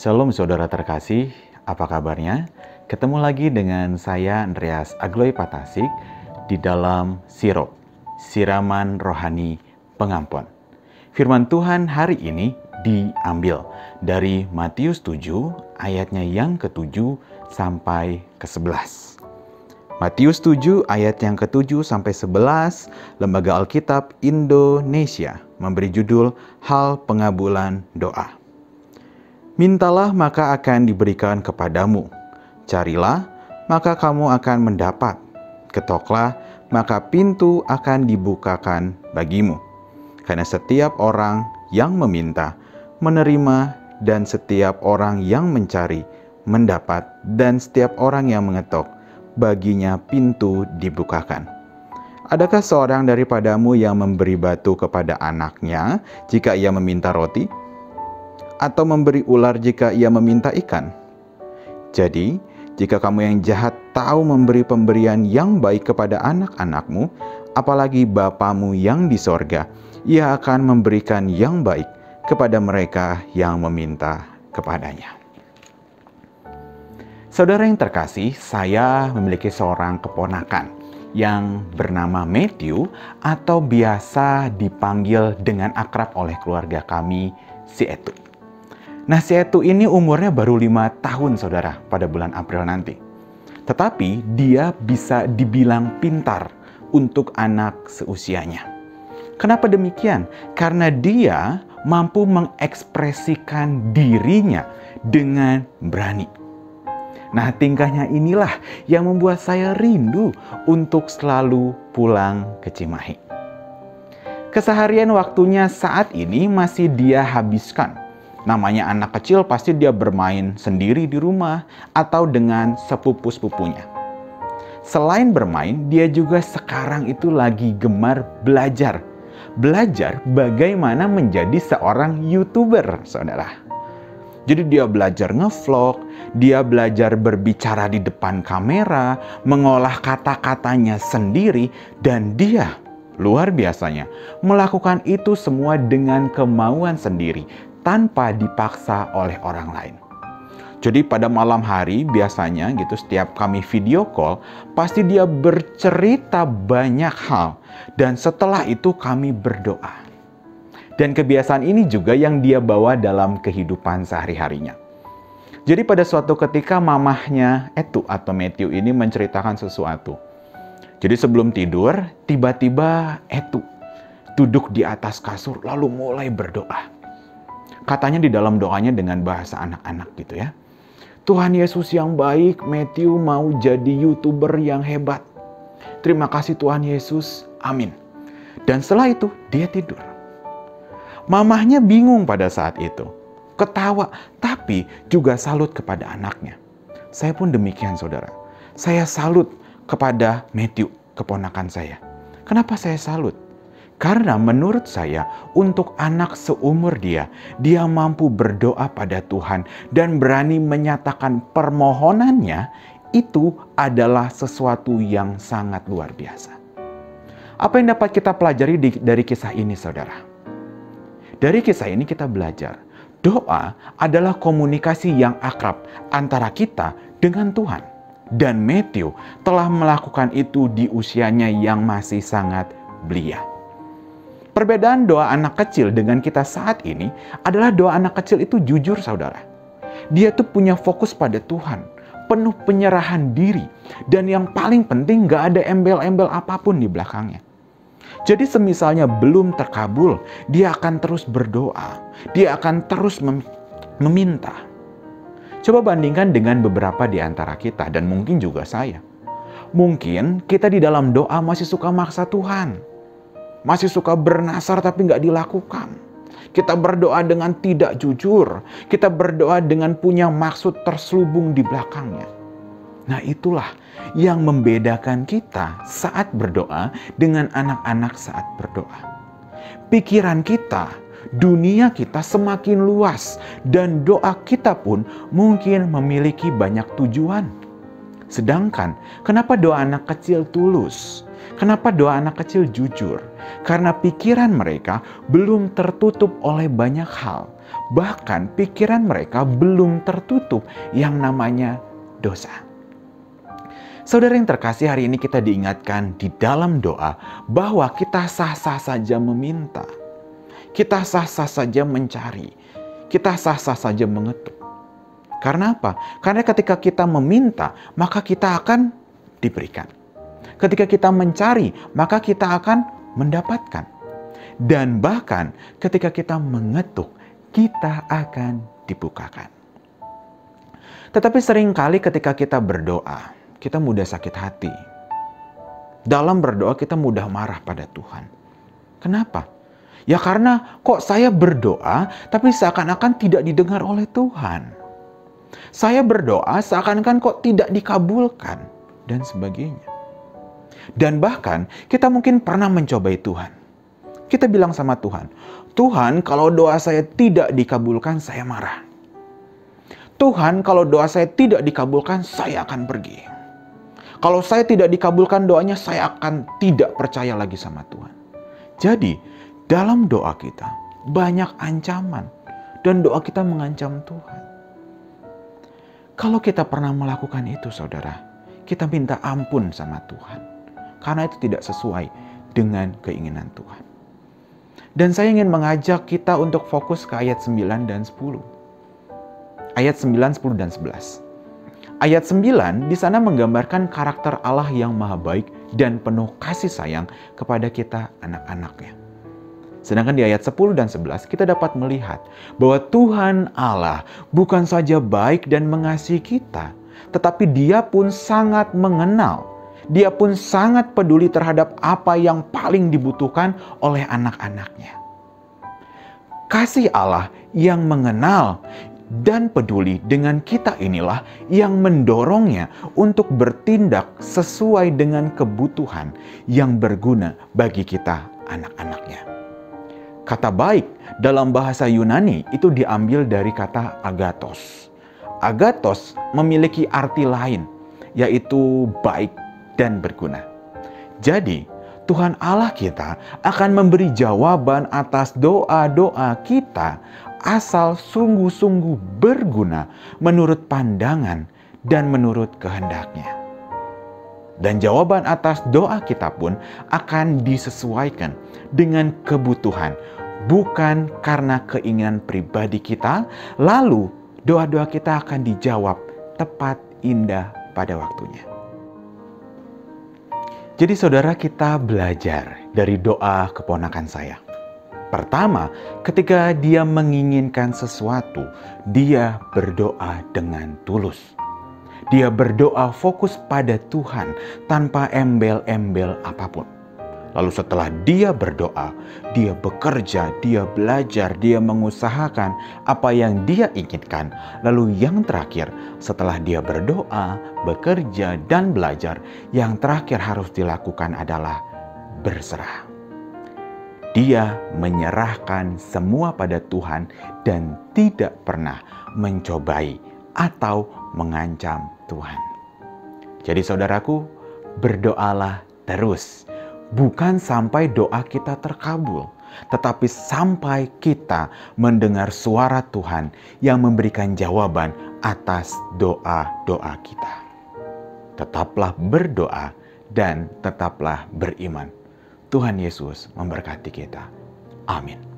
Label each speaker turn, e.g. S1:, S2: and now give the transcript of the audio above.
S1: Shalom saudara terkasih, apa kabarnya? Ketemu lagi dengan saya Andreas Agloy Patasik di dalam Sirop, Siraman Rohani Pengampun. Firman Tuhan hari ini diambil dari Matius 7 ayatnya yang ke-7 sampai ke-11. Matius 7 ayat yang ke-7 sampai 11, Lembaga Alkitab Indonesia memberi judul Hal Pengabulan Doa. Mintalah maka akan diberikan kepadamu, carilah maka kamu akan mendapat, ketoklah maka pintu akan dibukakan bagimu. Karena setiap orang yang meminta, menerima, dan setiap orang yang mencari, mendapat, dan setiap orang yang mengetok, baginya pintu dibukakan. Adakah seorang daripadamu yang memberi batu kepada anaknya jika ia meminta roti? Atau memberi ular jika ia meminta ikan? Jadi, jika kamu yang jahat tahu memberi pemberian yang baik kepada anak-anakmu, apalagi Bapamu yang di sorga, ia akan memberikan yang baik kepada mereka yang meminta kepadanya. Saudara yang terkasih, saya memiliki seorang keponakan yang bernama Matthew atau biasa dipanggil dengan akrab oleh keluarga kami, si Etu. Nah, si Etu ini umurnya baru 5 tahun, saudara, pada bulan April nanti. Tetapi dia bisa dibilang pintar untuk anak seusianya. Kenapa demikian? Karena dia mampu mengekspresikan dirinya dengan berani. Nah, tingkahnya inilah yang membuat saya rindu untuk selalu pulang ke Cimahi. Keseharian waktunya saat ini masih dia habiskan. Namanya anak kecil pasti dia bermain sendiri di rumah atau dengan sepupu-sepupunya. Selain bermain, dia juga sekarang itu lagi gemar belajar. Belajar bagaimana menjadi seorang YouTuber, saudara. Jadi dia belajar ngevlog, dia belajar berbicara di depan kamera, mengolah kata-katanya sendiri, dan dia luar biasanya melakukan itu semua dengan kemauan sendiri, tanpa dipaksa oleh orang lain. Jadi pada malam hari biasanya gitu setiap kami video call, pasti dia bercerita banyak hal, dan setelah itu kami berdoa. Dan kebiasaan ini juga yang dia bawa dalam kehidupan sehari-harinya. Jadi pada suatu ketika mamahnya Etu atau Matthew ini menceritakan sesuatu. Jadi sebelum tidur, tiba-tiba Etu duduk di atas kasur lalu mulai berdoa. Katanya di dalam doanya dengan bahasa anak-anak gitu ya. Tuhan Yesus yang baik, Matthew mau jadi YouTuber yang hebat. Terima kasih Tuhan Yesus, amin. Dan setelah itu dia tidur. Mamahnya bingung pada saat itu. Ketawa, tapi juga salut kepada anaknya. Saya pun demikian, saudara. Saya salut kepada Matthew, keponakan saya. Kenapa saya salut? Karena menurut saya, untuk anak seumur dia mampu berdoa pada Tuhan dan berani menyatakan permohonannya, itu adalah sesuatu yang sangat luar biasa. Apa yang dapat kita pelajari dari kisah ini, saudara? Dari kisah ini kita belajar, doa adalah komunikasi yang akrab antara kita dengan Tuhan. Dan Matthew telah melakukan itu di usianya yang masih sangat belia. Perbedaan doa anak kecil dengan kita saat ini adalah doa anak kecil itu jujur, saudara. Dia tuh punya fokus pada Tuhan, penuh penyerahan diri, dan yang paling penting gak ada embel-embel apapun di belakangnya. Jadi semisalnya belum terkabul, dia akan terus berdoa. Dia akan terus meminta. Coba bandingkan dengan beberapa di antara kita dan mungkin juga saya. Mungkin kita di dalam doa masih suka maksa Tuhan. Masih suka bernasar tapi nggak dilakukan. Kita berdoa dengan tidak jujur. Kita berdoa dengan punya maksud terselubung di belakangnya. Nah, itulah yang membedakan kita saat berdoa dengan anak-anak saat berdoa. Pikiran kita, dunia kita semakin luas, dan doa kita pun mungkin memiliki banyak tujuan. Sedangkan, kenapa doa anak kecil tulus? Kenapa doa anak kecil jujur? Karena pikiran mereka belum tertutup oleh banyak hal. Bahkan pikiran mereka belum tertutup yang namanya dosa. Saudara yang terkasih, hari ini kita diingatkan di dalam doa bahwa kita sah-sah saja meminta. Kita sah-sah saja mencari. Kita sah-sah saja mengetuk. Karena apa? Karena ketika kita meminta, maka kita akan diberikan. Ketika kita mencari, maka kita akan mendapatkan. Dan bahkan ketika kita mengetuk, kita akan dibukakan. Tetapi seringkali ketika kita berdoa, kita mudah sakit hati. Dalam berdoa kita mudah marah pada Tuhan. Kenapa? Ya karena kok saya berdoa tapi seakan-akan tidak didengar oleh Tuhan. Saya berdoa seakan-akan kok tidak dikabulkan dan sebagainya. Dan bahkan kita mungkin pernah mencobai Tuhan. Kita bilang sama Tuhan, Tuhan kalau doa saya tidak dikabulkan saya marah. Tuhan kalau doa saya tidak dikabulkan saya akan pergi. Kalau saya tidak dikabulkan doanya saya akan tidak percaya lagi sama Tuhan. Jadi dalam doa kita banyak ancaman dan doa kita mengancam Tuhan. Kalau kita pernah melakukan itu saudara, kita minta ampun sama Tuhan. Karena itu tidak sesuai dengan keinginan Tuhan. Dan saya ingin mengajak kita untuk fokus ke ayat 9 dan 10. Ayat 9, 10, dan 11. Ayat 9 di sana menggambarkan karakter Allah yang maha baik dan penuh kasih sayang kepada kita anak-anaknya. Sedangkan di ayat 10 dan 11 kita dapat melihat bahwa Tuhan Allah bukan saja baik dan mengasihi kita, tetapi Dia pun sangat mengenal. Dia pun sangat peduli terhadap apa yang paling dibutuhkan oleh anak-anaknya. Kasih Allah yang mengenal dan peduli dengan kita inilah yang mendorongnya untuk bertindak sesuai dengan kebutuhan yang berguna bagi kita anak-anaknya. Kata baik dalam bahasa Yunani itu diambil dari kata agathos. Agathos memiliki arti lain, yaitu baik dan berguna. Jadi, Tuhan Allah kita akan memberi jawaban atas doa-doa kita asal sungguh-sungguh berguna menurut pandangan dan menurut kehendaknya. Dan jawaban atas doa kita pun akan disesuaikan dengan kebutuhan, bukan karena keinginan pribadi kita, lalu doa-doa kita akan dijawab tepat, indah pada waktunya. Jadi saudara, kita belajar dari doa keponakan saya. Pertama, ketika dia menginginkan sesuatu, dia berdoa dengan tulus. Dia berdoa fokus pada Tuhan tanpa embel-embel apapun. Lalu setelah dia berdoa, dia bekerja, dia belajar, dia mengusahakan apa yang dia inginkan. Lalu yang terakhir, setelah dia berdoa, bekerja, dan belajar, yang terakhir harus dilakukan adalah berserah. Dia menyerahkan semua pada Tuhan dan tidak pernah mencobai atau mengancam Tuhan. Jadi saudaraku, berdoalah terus. Bukan sampai doa kita terkabul, tetapi sampai kita mendengar suara Tuhan yang memberikan jawaban atas doa-doa kita. Tetaplah berdoa dan tetaplah beriman. Tuhan Yesus memberkati kita. Amin.